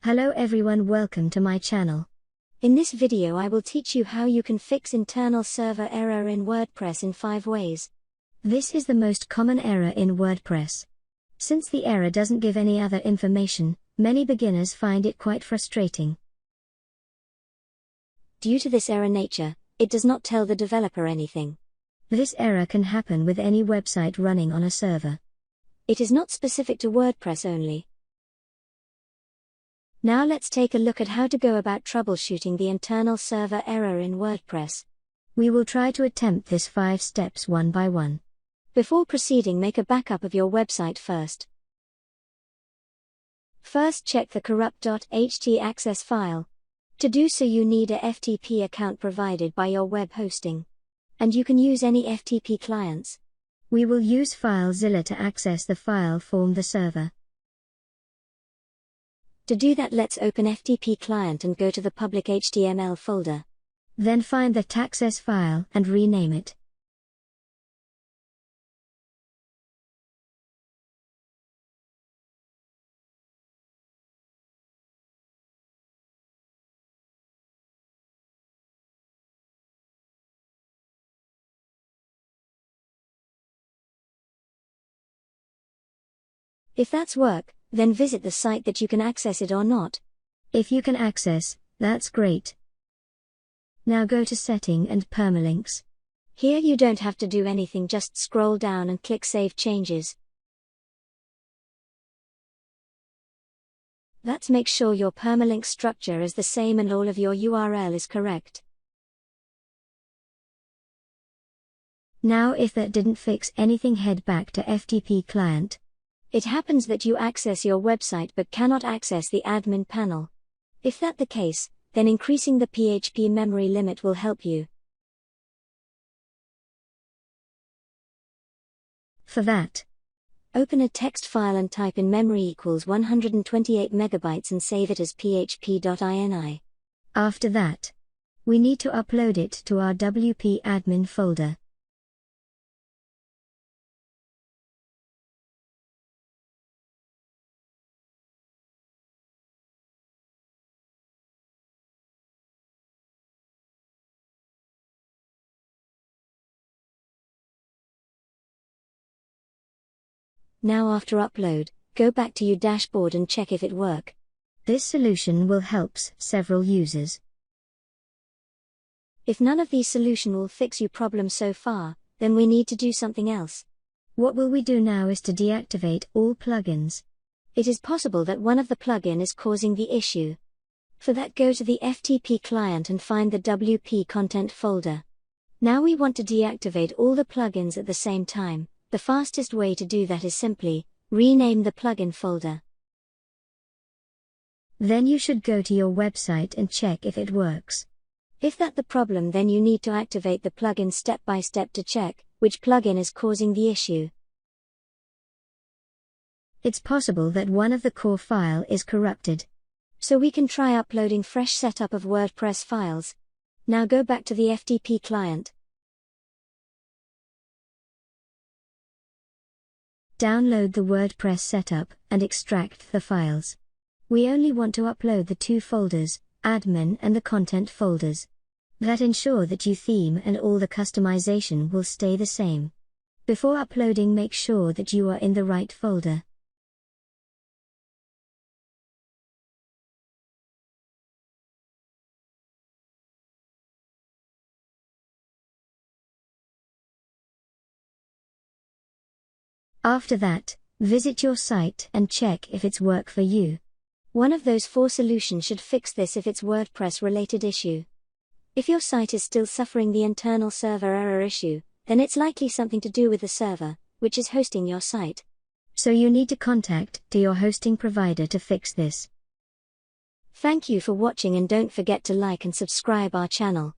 Hello everyone, welcome to my channel. In this video I will teach you how you can fix internal server error in WordPress in 5 ways. This is the most common error in WordPress. Since the error doesn't give any other information, many beginners find it quite frustrating. Due to this error nature, it does not tell the developer anything. This error can happen with any website running on a server. It is not specific to WordPress only. Now let's take a look at how to go about troubleshooting the internal server error in WordPress. We will try to attempt this 5 steps one by one. Before proceeding, make a backup of your website first. First, check the corrupt.htaccess file. To do so, you need a FTP account provided by your web hosting. And you can use any FTP clients. We will use FileZilla to access the file from the server. To do that, let's open FTP client and go to the public HTML folder. Then find the htaccess file and rename it. If that's work, then visit the site that you can access it or not. If you can access, that's great. Now go to Setting and Permalinks. Here you don't have to do anything, just scroll down and click Save Changes. Let's make sure your permalink structure is the same and all of your URL is correct. Now if that didn't fix anything, head back to FTP client. It happens that you access your website but cannot access the admin panel. If that's the case, then increasing the PHP memory limit will help you. For that, open a text file and type in memory equals 128 megabytes and save it as php.ini. After that, we need to upload it to our WP admin folder. Now after upload, go back to your dashboard and check if it works. This solution will help several users. If none of these solutions will fix your problem so far, then we need to do something else. What will we do now is to deactivate all plugins. It is possible that one of the plugins is causing the issue. For that, go to the FTP client and find the WP content folder. Now we want to deactivate all the plugins at the same time. The fastest way to do that is simply rename the plugin folder. Then you should go to your website and check if it works. If that's the problem, then you need to activate the plugin step by step to check which plugin is causing the issue. It's possible that one of the core file is corrupted. So we can try uploading fresh setup of WordPress files. Now go back to the FTP client. Download the WordPress setup and extract the files. We only want to upload the 2 folders, admin and the content folders. That ensure that your theme and all the customization will stay the same. Before uploading, make sure that you are in the right folder. After that, visit your site and check if it's work for you. One of those 4 solutions should fix this if it's WordPress related issue. If your site is still suffering the internal server error issue, then it's likely something to do with the server, which is hosting your site. So you need to contact your hosting provider to fix this. Thank you for watching and don't forget to like and subscribe our channel.